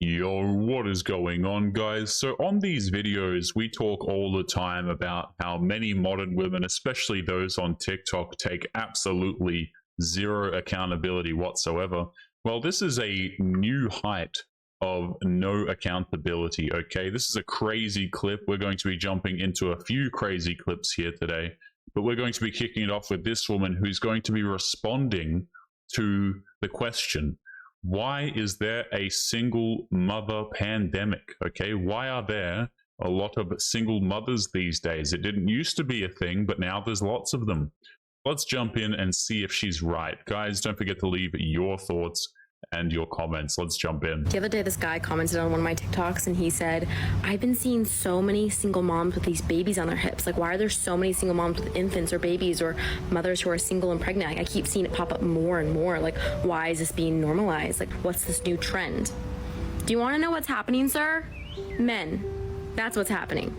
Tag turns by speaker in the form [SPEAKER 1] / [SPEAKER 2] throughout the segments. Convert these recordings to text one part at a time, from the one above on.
[SPEAKER 1] Yo, what is going on, guys? So on these videos, we talk all the time about how many modern women, especially those on TikTok, take absolutely zero accountability whatsoever. Well, this is a new height of no accountability, okay? This is a crazy clip. We're going to be jumping into a few crazy clips here today, but we're going to be kicking it off with this woman who's going to be responding to the question: why is there a single mother pandemic? Okay, why are there a lot of single mothers these days? It didn't used to be a thing, but now there's lots of them. Let's jump in and see if she's right. Guys, don't forget to leave your thoughts and your comments. Let's jump in.
[SPEAKER 2] The other day, this guy commented on one of my TikToks and he said, I've been seeing so many single moms with these babies on their hips. Like, why are there so many single moms with infants or babies or mothers who are single and pregnant? Like, I keep seeing it pop up more and more. Like, why is this being normalized? Like, what's this new trend? Do you want to know what's happening, sir? Men. That's what's happening.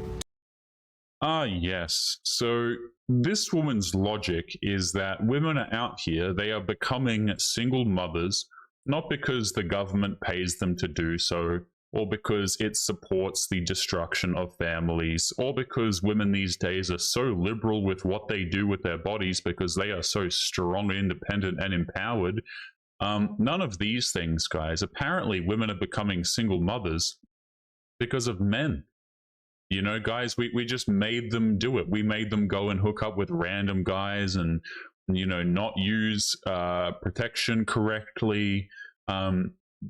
[SPEAKER 1] Yes. So this woman's logic is that women are out here, they are becoming single mothers, not because the government pays them to do so, or because it supports the destruction of families, or because women these days are so liberal with what they do with their bodies because they are so strong, independent, and empowered. None of these things, guys. Apparently, women are becoming single mothers because of men. You know, guys, we just made them do it. We made them go and hook up with random guys and, you know, not use protection correctly.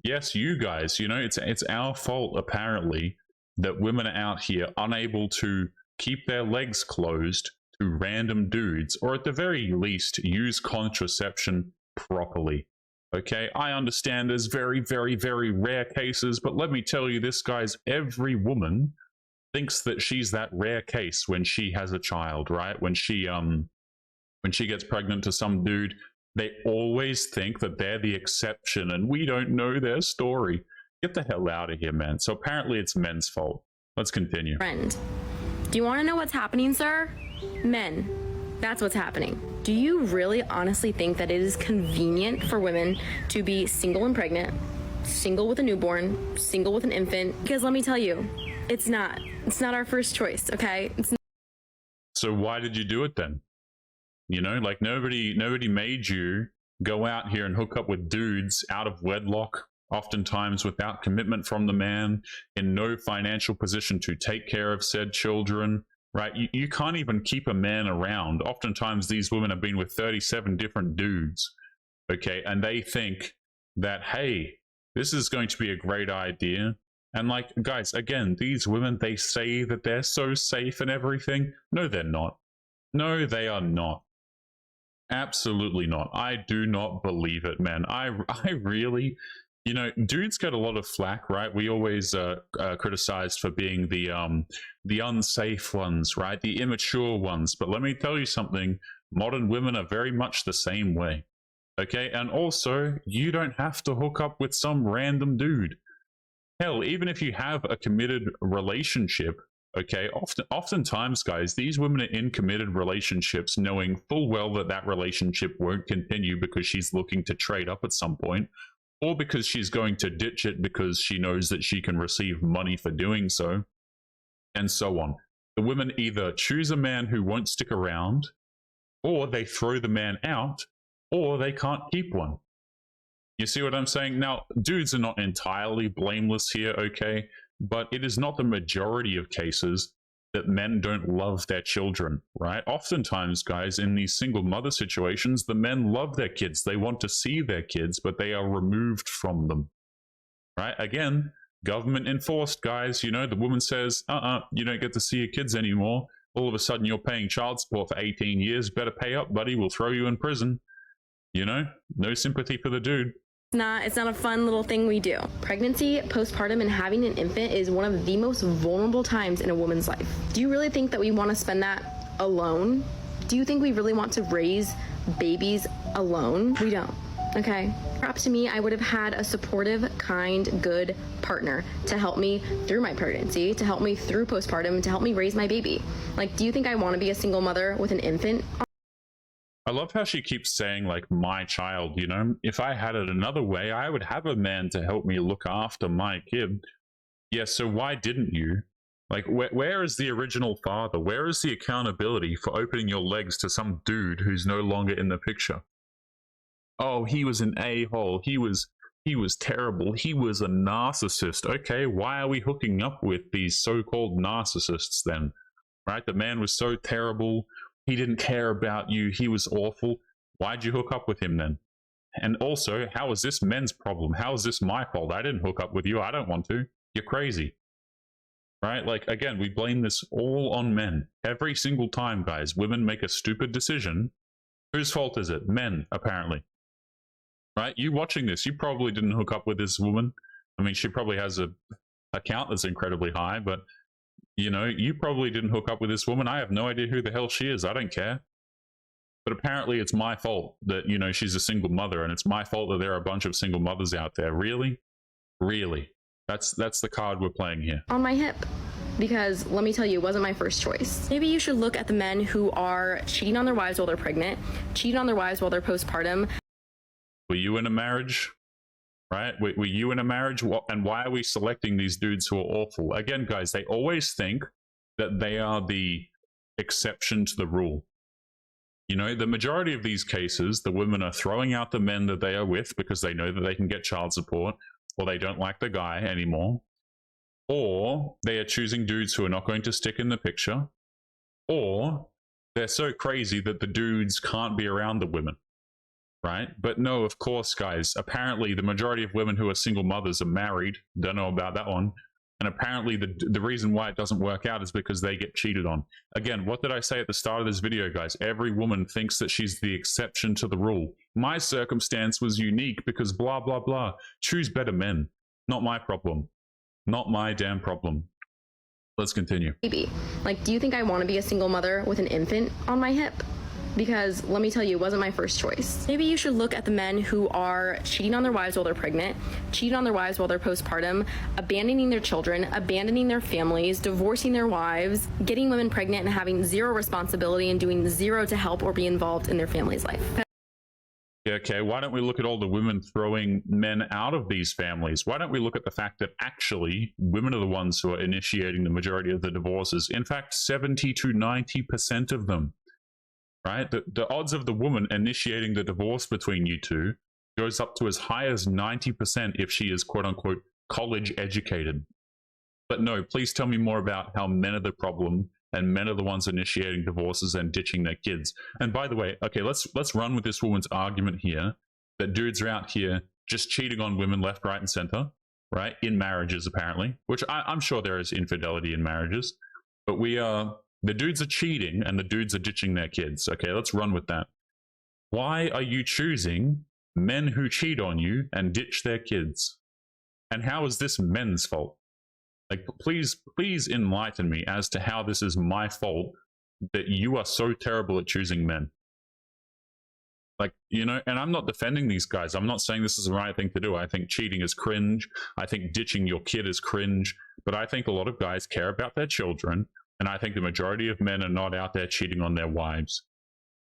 [SPEAKER 1] Yes, you guys, you know, it's our fault apparently that women are out here unable to keep their legs closed to random dudes, or at the very least use contraception properly. Okay, I understand there's very, very, very rare cases, but let me tell you this, guys, every woman thinks that she's that rare case when she has a child, right? When she gets pregnant to some dude, they always think that they're the exception and we don't know their story. Get the hell out of here, man. So apparently it's men's fault. Let's continue.
[SPEAKER 2] Friend. Do you want to know what's happening, sir? Men. That's what's happening. Do you really honestly think that it is convenient for women to be single and pregnant, single with a newborn, single with an infant? Because let me tell you, it's not. It's not our first choice, okay?
[SPEAKER 1] So why did you do it then? You know, like nobody made you go out here and hook up with dudes out of wedlock, oftentimes without commitment from the man, in no financial position to take care of said children, right? You can't even keep a man around. Oftentimes these women have been with 37 different dudes, okay? And they think that, hey, this is going to be a great idea. And like, guys, again, these women, they say that they're so safe and everything. No, they're not. No, they are not. Absolutely not. I do not believe it, man. I really, you know, dudes get a lot of flack, right? We always criticized for being the unsafe ones, right? The immature ones. But let me tell you something. Modern women are very much the same way. Okay, and also, you don't have to hook up with some random dude. Hell, even if you have a committed relationship, okay, oftentimes, guys, these women are in committed relationships knowing full well that that relationship won't continue because she's looking to trade up at some point, or because she's going to ditch it because she knows that she can receive money for doing so, and so on. The women either choose a man who won't stick around, or they throw the man out, or they can't keep one. You see what I'm saying? Now, dudes are not entirely blameless here, okay? But it is not the majority of cases that men don't love their children, right? Oftentimes, guys, in these single mother situations, the men love their kids. They want to see their kids, but they are removed from them, right? Again, government enforced, guys. You know, the woman says, you don't get to see your kids anymore. All of a sudden, you're paying child support for 18 years. Better pay up, buddy. We'll throw you in prison. You know, no sympathy for the dude.
[SPEAKER 2] It's not a fun little thing we do. Pregnancy, postpartum, and having an infant is one of the most vulnerable times in a woman's life. Do you really think that we want to spend that alone? Do you think we really want to raise babies alone? We don't, okay? Perhaps to me, I would have had a supportive, kind, good partner to help me through my pregnancy, to help me through postpartum, to help me raise my baby. Like, do you think I want to be a single mother with an infant?
[SPEAKER 1] I love how she keeps saying, like, my child, you know? If I had it another way, I would have a man to help me look after my kid. Yeah, so why didn't you? Like, where is the original father? Where is the accountability for opening your legs to some dude who's no longer in the picture? Oh, he was an a-hole. He was terrible. He was a narcissist. Okay, why are we hooking up with these so-called narcissists then? Right? The man was so terrible. He didn't care about you. He was awful. Why'd you hook up with him then? And also, how is this men's problem? How is this my fault? I didn't hook up with you. I don't want to. You're crazy. Right? Like, again, we blame this all on men. Every single time, guys, women make a stupid decision. Whose fault is it? Men, apparently. Right? You watching this, you probably didn't hook up with this woman. I mean, she probably has a account that's incredibly high, but you know, you probably didn't hook up with this woman. I have no idea who the hell she is. I don't care. But apparently it's my fault that, you know, she's a single mother, and it's my fault that there are a bunch of single mothers out there. Really? Really? That's the card we're playing here.
[SPEAKER 2] On my hip. Because let me tell you, it wasn't my first choice. Maybe you should look at the men who are cheating on their wives while they're pregnant, cheating on their wives while they're postpartum.
[SPEAKER 1] Were you in a marriage? Right? Were you in a marriage? And why are we selecting these dudes who are awful? Again, guys, they always think that they are the exception to the rule. You know, the majority of these cases, the women are throwing out the men that they are with because they know that they can get child support, or they don't like the guy anymore, or they are choosing dudes who are not going to stick in the picture, or they're so crazy that the dudes can't be around the women. Right? But no, of course, guys, apparently the majority of women who are single mothers are married. Don't know about that one. And apparently the reason why it doesn't work out is because they get cheated on. Again, what did I say at the start of this video, guys? Every woman thinks that she's the exception to the rule. My circumstance was unique because blah, blah, blah. Choose better men. Not my problem. Not my damn problem. Let's continue.
[SPEAKER 2] Maybe. Like, do you think I want to be a single mother with an infant on my hip? Because let me tell you, it wasn't my first choice. Maybe you should look at the men who are cheating on their wives while they're pregnant, cheating on their wives while they're postpartum, abandoning their children, abandoning their families, divorcing their wives, getting women pregnant and having zero responsibility and doing zero to help or be involved in their family's life.
[SPEAKER 1] Yeah, okay, why don't we look at all the women throwing men out of these families? Why don't we look at the fact that actually women are the ones who are initiating the majority of the divorces? In fact, 70 to 90% of them. Right? The odds of the woman initiating the divorce between you two goes up to as high as 90% if she is quote unquote college educated. But no, please tell me more about how men are the problem and men are the ones initiating divorces and ditching their kids. And by the way, okay, let's run with this woman's argument here that dudes are out here just cheating on women left, right, and center, right? In marriages, apparently, which I'm sure there is infidelity in marriages, but the dudes are cheating and the dudes are ditching their kids. Okay, let's run with that. Why are you choosing men who cheat on you and ditch their kids? And how is this men's fault? Like, please enlighten me as to how this is my fault that you are so terrible at choosing men. Like, you know, and I'm not defending these guys. I'm not saying this is the right thing to do. I think cheating is cringe. I think ditching your kid is cringe. But I think a lot of guys care about their children. And I think the majority of men are not out there cheating on their wives.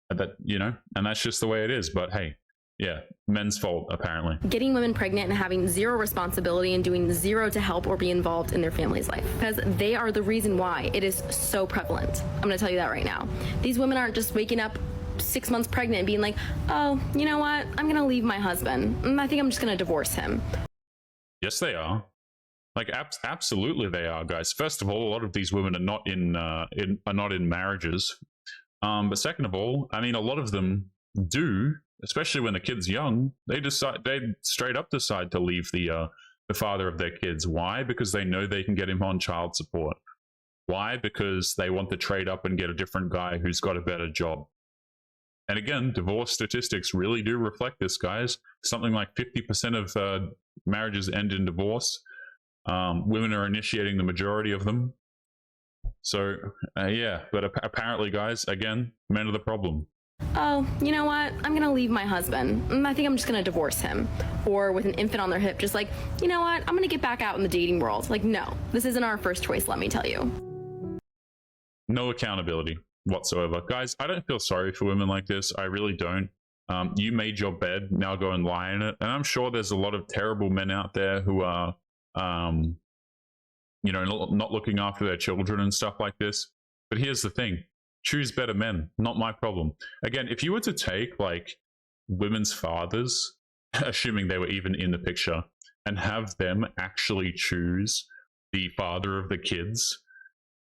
[SPEAKER 1] That, you know, and that's just the way it is. But hey, yeah, men's fault, apparently.
[SPEAKER 2] Getting women pregnant and having zero responsibility and doing zero to help or be involved in their family's life. Because they are the reason why it is so prevalent. I'm going to tell you that right now. These women aren't just waking up 6 months pregnant and being like, oh, you know what? I'm going to leave my husband. I think I'm just going to divorce him.
[SPEAKER 1] Yes, they are. Like, absolutely they are, guys. First of all, a lot of these women are not in marriages. But second of all, I mean, a lot of them do, especially when the kid's young. They straight up decide to leave the father of their kids. Why? Because they know they can get him on child support. Why? Because they want to trade up and get a different guy who's got a better job. And again, divorce statistics really do reflect this, guys. Something like 50% of marriages end in divorce. Women are initiating the majority of them. So, yeah, but apparently, guys, again, men are the problem.
[SPEAKER 2] Oh, you know what? I'm going to leave my husband. I think I'm just going to divorce him. Or with an infant on their hip, just like, you know what? I'm going to get back out in the dating world. Like, no, this isn't our first choice, let me tell you.
[SPEAKER 1] No accountability. whatsoever. Guys, I don't feel sorry for women like this. I really don't. You made your bed, now go and lie in it. And I'm sure there's a lot of terrible men out there who are, you know, not looking after their children and stuff like this. But here's the thing. Choose better men, not my problem. Again, if you were to take like women's fathers, assuming they were even in the picture, and have them actually choose the father of the kids,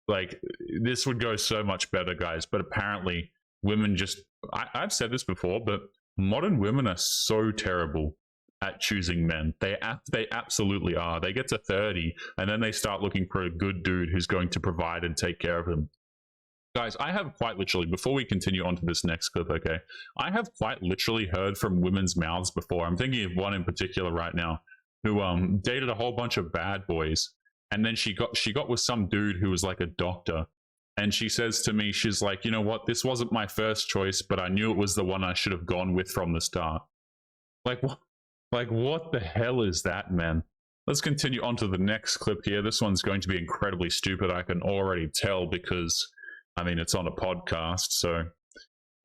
[SPEAKER 1] like this would go so much better, guys. But apparently women just, I've said this before, but modern women are so terrible at choosing men. They absolutely are. They get to 30 and then they start looking for a good dude who's going to provide and take care of them. Guys, I have quite literally, before we continue on to this next clip, okay, I have quite literally heard from women's mouths before. I'm thinking of one in particular right now who dated a whole bunch of bad boys, and then she got with some dude who was like a doctor, and she says to me, she's like, you know what, this wasn't my first choice, but I knew it was the one I should have gone with from the start. Like what the hell is that, man? Let's continue on to the next clip here. This one's going to be incredibly stupid, I can already tell, because I mean, it's on a podcast, so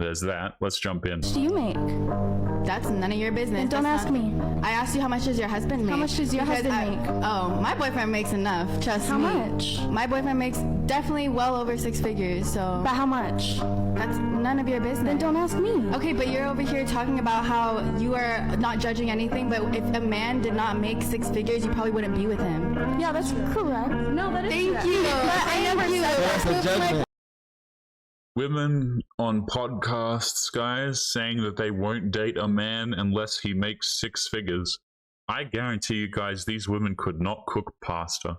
[SPEAKER 1] there's that. Let's jump in.
[SPEAKER 3] How much do you make?
[SPEAKER 4] That's none of your business.
[SPEAKER 3] Then don't ask me.
[SPEAKER 4] I asked you how much does your husband make?
[SPEAKER 3] How much does your husband make?
[SPEAKER 4] Oh, my boyfriend makes enough. Trust
[SPEAKER 3] How
[SPEAKER 4] me.
[SPEAKER 3] much?
[SPEAKER 4] My boyfriend makes definitely well over 6 figures. So
[SPEAKER 3] But how much?
[SPEAKER 4] that's none of your business.
[SPEAKER 3] Then don't ask me.
[SPEAKER 4] Okay, but you're over here talking about how you are not judging anything. But if a man did not make 6 figures, you probably wouldn't be with him.
[SPEAKER 3] Yeah, that's correct. No, that is
[SPEAKER 4] Thank
[SPEAKER 3] correct.
[SPEAKER 4] you.
[SPEAKER 3] But I never said that.
[SPEAKER 5] That's a judgment.
[SPEAKER 1] Women on podcasts, guys, saying that they won't date a man unless he makes 6 figures. I guarantee you guys, these women could not cook pasta.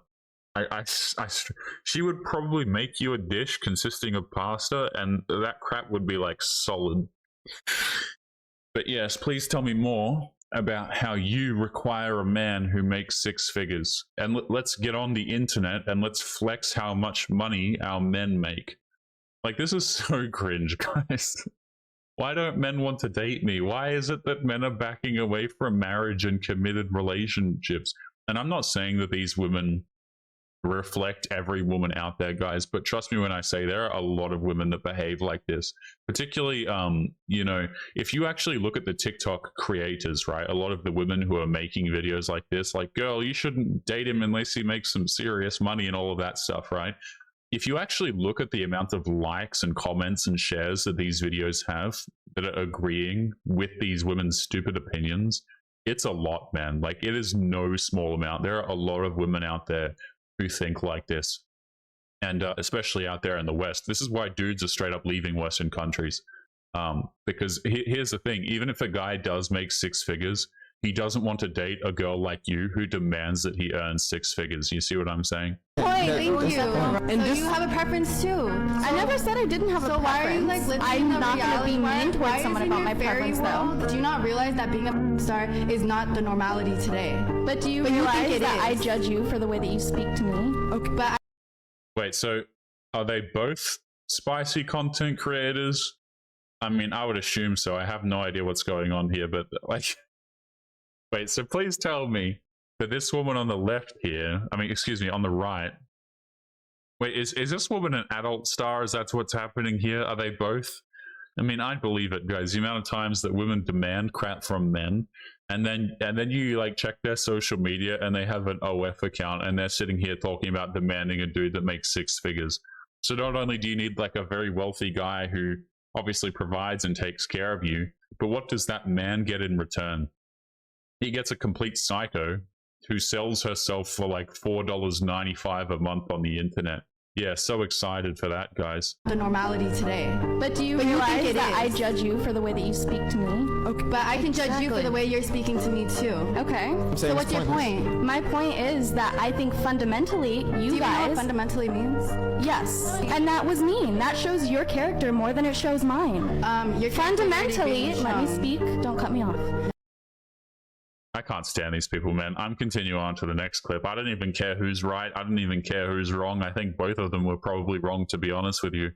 [SPEAKER 1] She would probably make you a dish consisting of pasta, and that crap would be like solid. But yes, please tell me more about how you require a man who makes 6 figures. And let's get on the internet and let's flex how much money our men make. Like, this is so cringe, guys. Why don't men want to date me? Why is it that men are backing away from marriage and committed relationships? And I'm not saying that these women reflect every woman out there, guys, but trust me when I say there are a lot of women that behave like this. Particularly, you know, if you actually look at the TikTok creators, right? A lot of the women who are making videos like this, like, girl, you shouldn't date him unless he makes some serious money and all of that stuff, right? If you actually look at the amount of likes and comments and shares that these videos have that are agreeing with these women's stupid opinions, it's a lot, man. Like, it is no small amount. There are a lot of women out there who think like this, and especially out there in the West. This is why dudes are straight up leaving Western countries, because here's the thing. Even if a guy does make 6 figures, he doesn't want to date a girl like you who demands that he earns 6 figures. You see what I'm saying?
[SPEAKER 4] Point, thank you.
[SPEAKER 3] And
[SPEAKER 4] So you have a preference too.
[SPEAKER 3] I never said I didn't have a
[SPEAKER 4] So
[SPEAKER 3] preference.
[SPEAKER 4] why are you like living
[SPEAKER 3] I'm
[SPEAKER 4] in the
[SPEAKER 3] not going to be
[SPEAKER 4] reality?
[SPEAKER 3] mean towards
[SPEAKER 4] Why
[SPEAKER 3] someone
[SPEAKER 4] is
[SPEAKER 3] about
[SPEAKER 4] in
[SPEAKER 3] my
[SPEAKER 4] your fairy
[SPEAKER 3] preference,
[SPEAKER 4] world,
[SPEAKER 3] though.
[SPEAKER 4] do you not realize that being a star is not the normality today?
[SPEAKER 3] But do you
[SPEAKER 4] But you think
[SPEAKER 3] realize
[SPEAKER 4] it
[SPEAKER 3] that I
[SPEAKER 4] is.
[SPEAKER 3] judge you for the way that you speak to me?
[SPEAKER 4] Okay, but
[SPEAKER 1] Wait, so are they both spicy content creators? I mean, I would assume so. I have no idea what's going on here, but like, wait, so please tell me that this woman on the left here, I mean, excuse me, on the right, wait, is this woman an adult star? Is that what's happening here? Are they both? I mean, I believe it, guys. The amount of times that women demand crap from men, and then you like check their social media and they have an OF account and they're sitting here talking about demanding a dude that makes 6 figures. So not only do you need like a very wealthy guy who obviously provides and takes care of you, but what does that man get in return? He gets a complete psycho who sells herself for like $4.95 a month on the internet. Yeah, so excited for that, guys.
[SPEAKER 4] the normality today.
[SPEAKER 3] But do you
[SPEAKER 4] But you think
[SPEAKER 3] realize
[SPEAKER 4] it
[SPEAKER 3] that I
[SPEAKER 4] is.
[SPEAKER 3] judge you for the way that you speak to me?
[SPEAKER 4] Okay, but I can judge you for
[SPEAKER 3] Exactly.
[SPEAKER 4] the way you're speaking to me too.
[SPEAKER 3] Okay.
[SPEAKER 4] So what's your point?
[SPEAKER 3] My point is that I think fundamentally
[SPEAKER 4] Do you know
[SPEAKER 3] guys...
[SPEAKER 4] what fundamentally means?
[SPEAKER 3] Yes. And that was mean. That shows your character more than it shows mine.
[SPEAKER 4] Your
[SPEAKER 3] Fundamentally, let me speak. Don't cut me off.
[SPEAKER 1] I can't stand these people, man. I'm continuing on to the next clip. I don't even care who's right. I don't even care who's wrong. I think both of them were probably wrong, to be honest with you.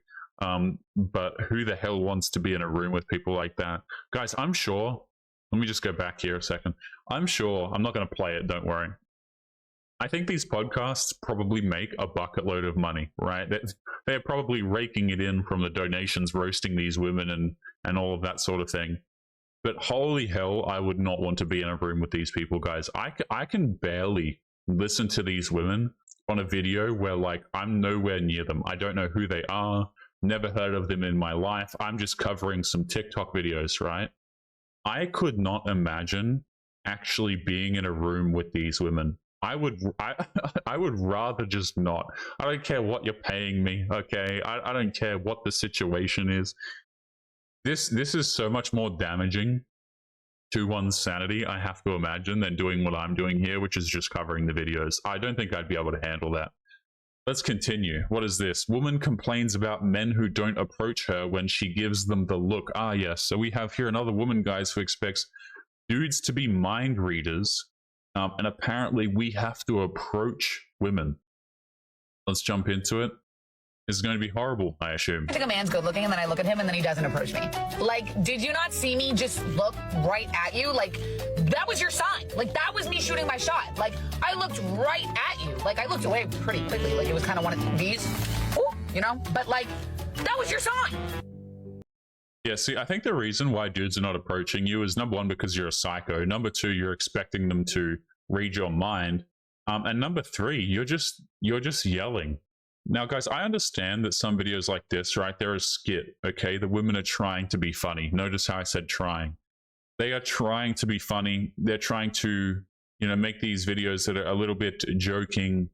[SPEAKER 1] But who the hell wants to be in a room with people like that? Guys, I'm sure. Let me just go back here a second. I'm sure. I'm not going to play it. Don't worry. I think these podcasts probably make a bucket load of money, right? They're probably raking it in from the donations, roasting these women and all of that sort of thing. But holy hell, I would not want to be in a room with these people, guys. I can barely listen to these women on a video where, like, I'm nowhere near them. I don't know who they are, never heard of them in my life. I'm just covering some TikTok videos, right? I could not imagine actually being in a room with these women. I would rather just not. I don't care what you're paying me, okay? I don't care what the situation is. This is so much more damaging to one's sanity, I have to imagine, than doing what I'm doing here, which is just covering the videos. I don't think I'd be able to handle that. Let's continue. What is this? Woman complains about men who don't approach her when she gives them the look. Ah, yes. So we have here another woman, guys, who expects dudes to be mind readers. And apparently we have to approach women. Let's jump into it. This is going to be horrible, I assume.
[SPEAKER 5] I think a man's good looking and then I look at him and then he doesn't approach me. Like, did you not see me just look right at you? Like, that was your sign. Like, that was me shooting my shot. Like, I looked right at you. Like, I looked away pretty quickly. Like, it was kind of one of these, ooh, you know? But, like, that was your sign.
[SPEAKER 1] Yeah, see, I think the reason why dudes are not approaching you is, number one, because you're a psycho. Number two, you're expecting them to read your mind. And number three, you're just yelling. Now, guys, I understand that some videos like this, right, they're a skit, okay? The women are trying to be funny. Notice how I said trying. They are trying to be funny. They're trying to, you know, make these videos that are a little bit joking.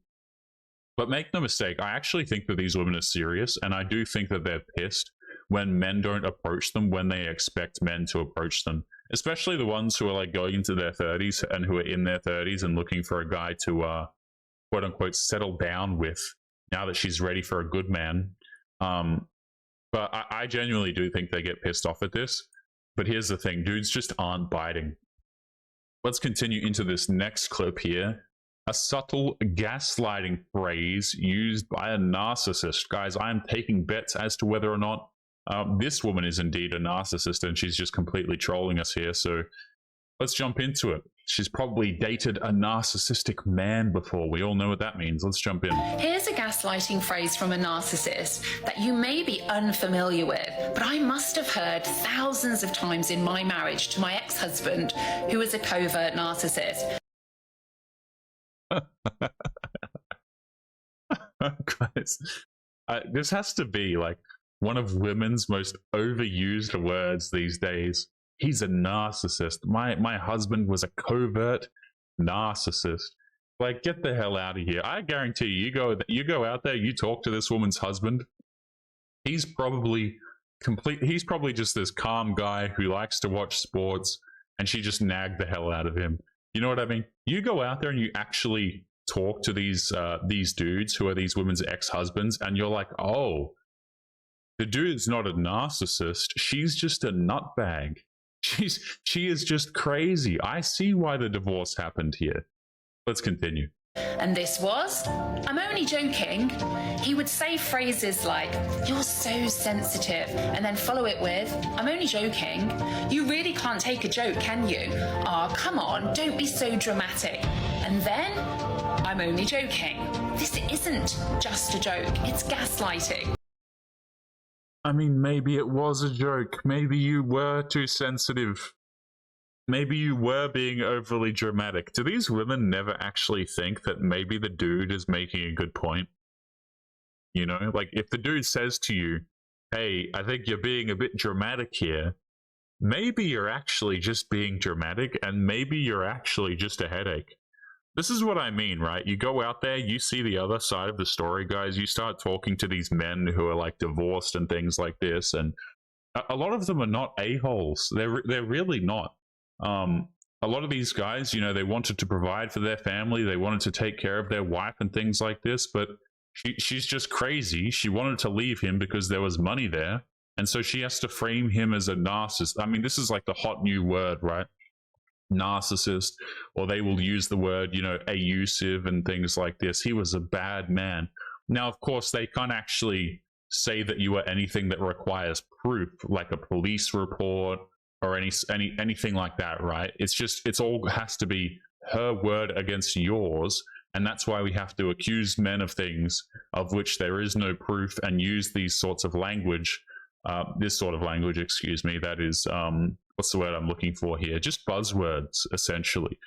[SPEAKER 1] But make no mistake, I actually think that these women are serious, and I do think that they're pissed when men don't approach them when they expect men to approach them. Especially the ones who are, like, going into their 30s and who are in their 30s and looking for a guy to, quote-unquote, settle down with, now that she's ready for a good man. But I genuinely do think they get pissed off at this. But here's the thing, dudes just aren't biting. Let's continue into this next clip here. A subtle gaslighting phrase used by a narcissist. Guys, I am taking bets as to whether or not this woman is indeed a narcissist and she's just completely trolling us here. So let's jump into it. She's probably dated a narcissistic man before. We all know what that means. Let's jump in.
[SPEAKER 6] Here's a gaslighting phrase from a narcissist that you may be unfamiliar with, but I must have heard thousands of times in my marriage to my ex-husband, who was a covert narcissist.
[SPEAKER 1] Guys, this has to be like one of women's most overused words these days. He's a narcissist. My husband was a covert narcissist. Like, get the hell out of here. I guarantee you go out there, you talk to this woman's husband, he's probably just this calm guy who likes to watch sports, and she just nagged the hell out of him. You know what I mean? You go out there and you actually talk to these dudes who are these women's ex-husbands, and you're like, oh, the dude's not a narcissist. She's just a nutbag. She is just crazy. I see why the divorce happened here. Let's continue.
[SPEAKER 6] And this was, I'm only joking. He would say phrases like, you're so sensitive, and then follow it with, I'm only joking. You really can't take a joke, can you? Ah, come on, don't be so dramatic. And then, I'm only joking. This isn't just a joke, it's gaslighting.
[SPEAKER 1] I mean, maybe it was a joke. Maybe you were too sensitive. Maybe you were being overly dramatic. Do these women never actually think that maybe the dude is making a good point? You know, like if the dude says to you, hey, I think you're being a bit dramatic here, maybe you're actually just being dramatic, and maybe you're actually just a headache. This is what I mean, right? You go out there, you see the other side of the story, guys. You start talking to these men who are like divorced and things like this, and a lot of them are not a-holes. They're really not. A lot of these guys, you know, they wanted to provide for their family. They wanted to take care of their wife and things like this, but she's just crazy. She wanted to leave him because there was money there, and so she has to frame him as a narcissist. I mean, this is like the hot new word, right? Narcissist, or they will use the word, you know, abusive and things like this. He was a bad man. Now, of course, they can't actually say that you are anything that requires proof, like a police report or anything like that, right? It's all has to be her word against yours, And that's why we have to accuse men of things of which there is no proof, and use these sorts of language, this sort of language, excuse me, that is, what's the word I'm looking for here? Just buzzwords, essentially.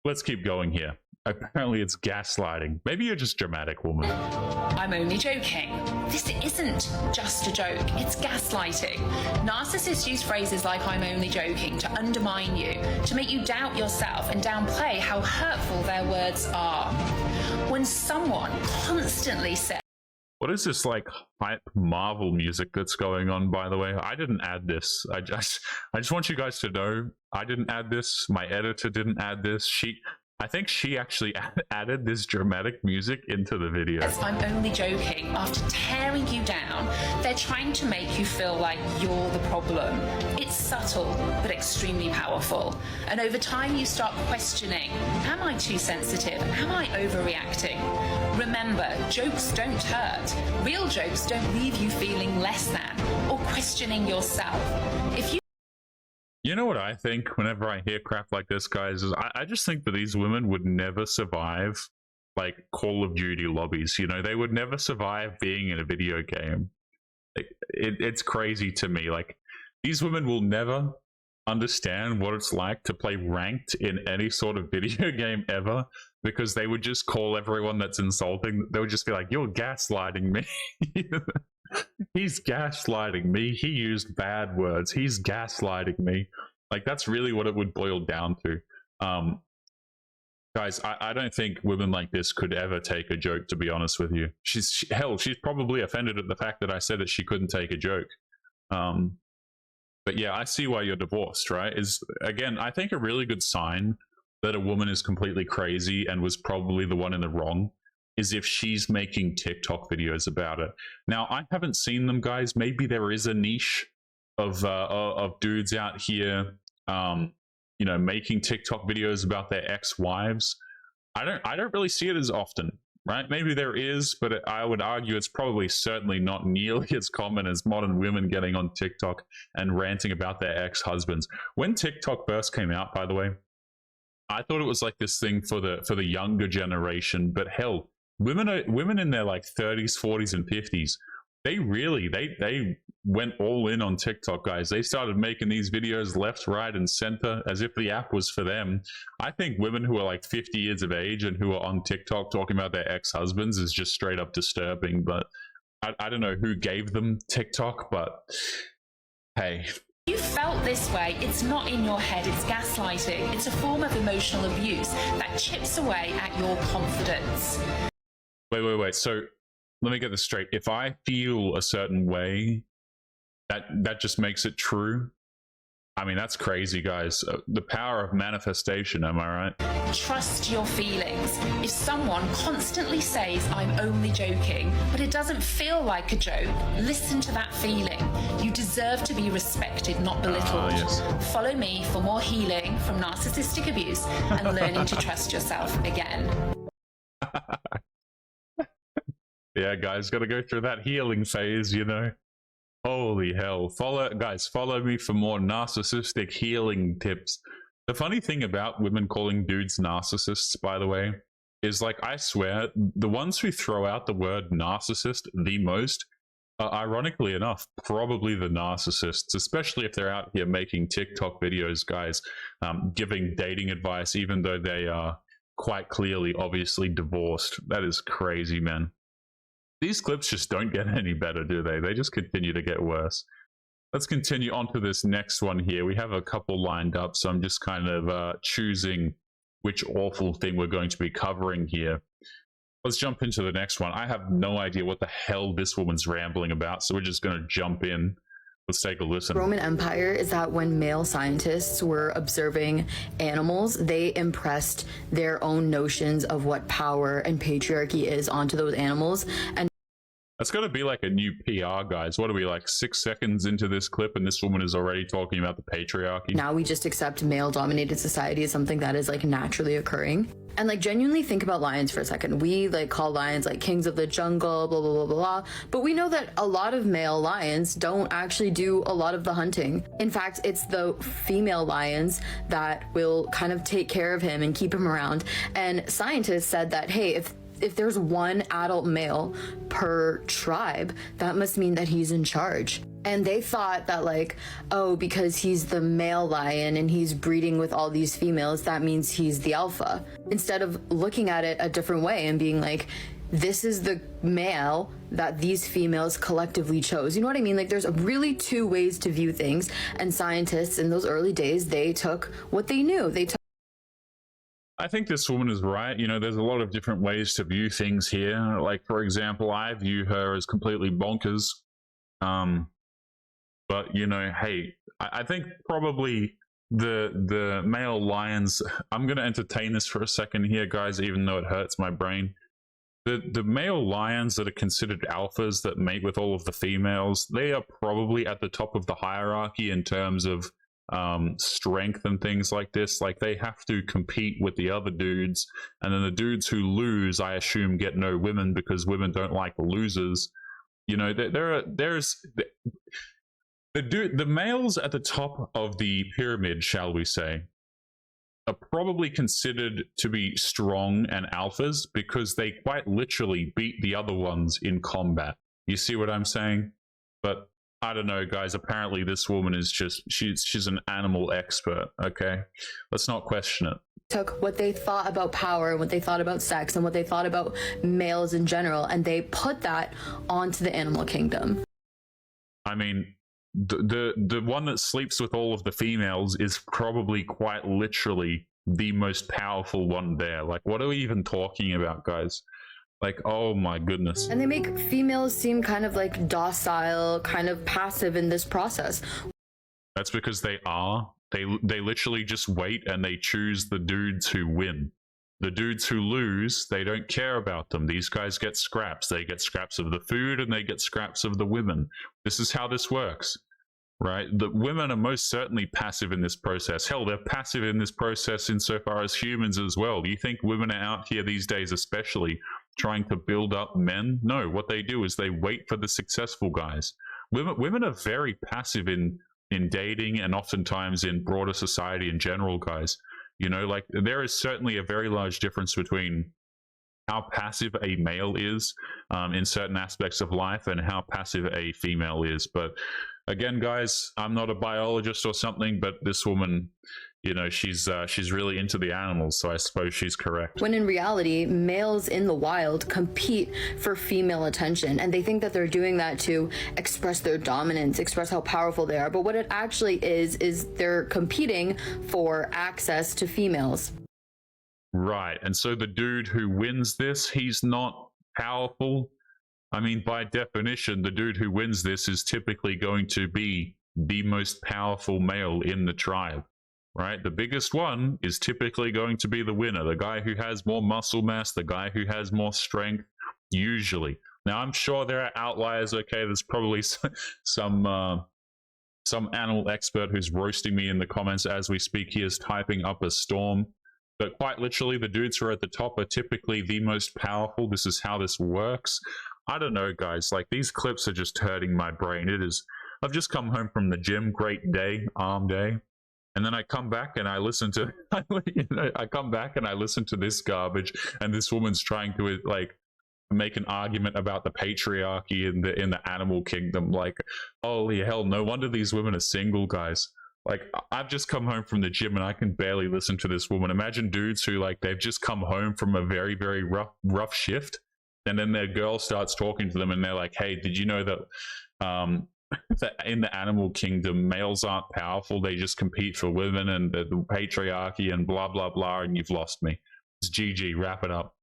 [SPEAKER 1] Let's keep going here. Apparently it's gaslighting. Maybe you're just dramatic, woman.
[SPEAKER 6] I'm only joking. This isn't just a joke, it's gaslighting. Narcissists use phrases like I'm only joking to undermine you, to make you doubt yourself and downplay how hurtful their words are. When someone constantly says,
[SPEAKER 1] what is this like hype Marvel music that's going on, by the way? I didn't add this. I just want you guys to know I didn't add this. My editor didn't add this. I think she actually added this dramatic music into the video.
[SPEAKER 6] I'm only joking, after tearing you down, they're trying to make you feel like you're the problem. It's subtle, but extremely powerful. And over time, you start questioning, am I too sensitive? Am I overreacting? Remember, jokes don't hurt. Real jokes don't leave you feeling less than or questioning yourself. If
[SPEAKER 1] You know what I think whenever I hear crap like this, guys, is I just think that these women would never survive, like, Call of Duty lobbies. You know, they would never survive being in a video game. It's crazy to me. Like, these women will never understand what it's like to play ranked in any sort of video game ever, because they would just call everyone that's insulting. They would just be like, you're gaslighting me. He's gaslighting me. He used bad words. He's gaslighting me. Like, that's really what it would boil down to. Guys, I don't think women like this could ever take a joke, to be honest with you. Hell, she's probably offended at the fact that I said that she couldn't take a joke. But yeah, I see why you're divorced, right? Again, I think a really good sign that a woman is completely crazy and was probably the one in the wrong is if she's making TikTok videos about it. Now, I haven't seen them, guys. Maybe there is a niche of dudes out here, you know, making TikTok videos about their ex-wives. I don't really see it as often, right? Maybe there is, but I would argue it's probably certainly not nearly as common as modern women getting on TikTok and ranting about their ex-husbands. When TikTok first came out, by the way, I thought it was like this thing for the younger generation, but hell, women in their like 30s, 40s, and 50s, they went all in on TikTok, guys. They started making these videos left, right, and center as if the app was for them. I think women who are like 50 years of age and who are on TikTok talking about their ex-husbands is just straight up disturbing. But I don't know who gave them TikTok, but hey.
[SPEAKER 6] you felt this way, it's not in your head, it's gaslighting. It's a form of emotional abuse that chips away at your confidence.
[SPEAKER 1] Wait. So let me get this straight. If I feel a certain way, that just makes it true? I mean, that's crazy, guys. The power of manifestation, am I right?
[SPEAKER 6] Trust your feelings. If someone constantly says, I'm only joking, but it doesn't feel like a joke, listen to that feeling. You deserve to be respected, not belittled.
[SPEAKER 1] Yes.
[SPEAKER 6] Follow me for more healing from narcissistic abuse and learning to trust yourself again.
[SPEAKER 1] Yeah, guys, got to go through that healing phase, you know. Holy hell. Follow me for more narcissistic healing tips. The funny thing about women calling dudes narcissists, by the way, is, like, I swear, the ones who throw out the word narcissist the most are, ironically enough, probably the narcissists, especially if they're out here making TikTok videos, guys, giving dating advice, even though they are quite clearly, obviously divorced. That is crazy, man. These clips just don't get any better, do they? They just continue to get worse. Let's continue on to this next one here. We have a couple lined up, so I'm just kind of choosing which awful thing we're going to be covering here. Let's jump into the next one. I have no idea what the hell this woman's rambling about, so we're just going to jump in. Let's take a listen.
[SPEAKER 7] Roman Empire is that when male scientists were observing animals, they impressed their own notions of what power and patriarchy is onto those animals. And
[SPEAKER 1] That's got to be like a new PR, guys. What are we, like 6 seconds into this clip and this woman is already talking about the patriarchy?
[SPEAKER 7] Now we just accept male-dominated society as something that is like naturally occurring. And like genuinely think about lions for a second. We like call lions like kings of the jungle, blah, blah, blah, blah, blah. But we know that a lot of male lions don't actually do a lot of the hunting. In fact, it's the female lions that will kind of take care of him and keep him around. And scientists said that, hey, if there's one adult male per tribe, that must mean that he's in charge. And they thought that like, oh, because he's the male lion and he's breeding with all these females, that means he's the alpha. Instead of looking at it a different way and being like, this is the male that these females collectively chose. You know what I mean? Like there's really two ways to view things. And scientists in those early days, they took what they knew.
[SPEAKER 1] I think this woman is right. You know, there's a lot of different ways to view things here. Like, for example, I view her as completely bonkers. But, you know, hey, I think probably the male lions, I'm going to entertain this for a second here, guys, even though it hurts my brain. The male lions that are considered alphas that mate with all of the females, they are probably at the top of the hierarchy in terms of strength and things like this. Like they have to compete with the other dudes, and then the dudes who lose, I assume, get no women because women don't like losers. You know, there's the males at the top of the pyramid, shall we say, are probably considered to be strong and alphas because they quite literally beat the other ones in combat. You see what I'm saying? But I don't know, guys. Apparently this woman is just, she's an animal expert, okay? Let's not question it.
[SPEAKER 7] Took what they thought about power and what they thought about sex and what they thought about males in general, and they put that onto the animal kingdom.
[SPEAKER 1] I mean, the one that sleeps with all of the females is probably quite literally the most powerful one there. Like, what are we even talking about, guys? Like, oh my goodness.
[SPEAKER 7] And they make females seem kind of like docile, kind of passive in this process.
[SPEAKER 1] That's because they are. They literally just wait and they choose the dudes who win. The dudes who lose, they don't care about them. These guys get scraps. They get scraps of the food and they get scraps of the women. This is how this works, right? The women are most certainly passive in this process. Hell, they're passive in this process insofar as humans as well. Do you think women are out here these days especially trying to build up men? No, what they do is they wait for the successful guys. Women are very passive in dating and oftentimes in broader society in general, guys. You know, like there is certainly a very large difference between how passive a male is in certain aspects of life and how passive a female is. But again, guys, I'm not a biologist or something, but this woman, you know, she's really into the animals, so I suppose she's correct.
[SPEAKER 7] When in reality, males in the wild compete for female attention, and they think that they're doing that to express their dominance, express how powerful they are. But what it actually is they're competing for access to females.
[SPEAKER 1] Right, and so the dude who wins this, he's not powerful. I mean, by definition, the dude who wins this is typically going to be the most powerful male in the tribe. Right, the biggest one is typically going to be the winner, the guy who has more muscle mass, the guy who has more strength, usually. Now, I'm sure there are outliers. Okay, there's probably some animal expert who's roasting me in the comments as we speak. He is typing up a storm, but quite literally, the dudes who are at the top are typically the most powerful. This is how this works. I don't know, guys. Like, these clips are just hurting my brain. I've just come home from the gym, great day, arm day. And then I come back and I listen to, I come back and I listen to this garbage, and this woman's trying to like make an argument about the patriarchy in the animal kingdom. Like, holy hell! No wonder these women are single, guys. Like, I've just come home from the gym and I can barely listen to this woman. Imagine dudes who like they've just come home from a very rough shift, and then their girl starts talking to them and they're like, "Hey, did you know that?" That in the animal kingdom, males aren't powerful, they just compete for women and the patriarchy and blah blah blah, and you've lost me. It's GG, wrap it up.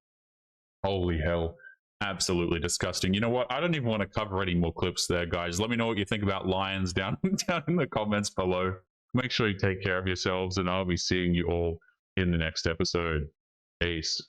[SPEAKER 1] Holy hell, absolutely disgusting. You know what, I don't even want to cover any more clips there, guys. Let me know what you think about lions down in the comments below. Make sure you take care of yourselves, and I'll be seeing you all in the next episode. Peace.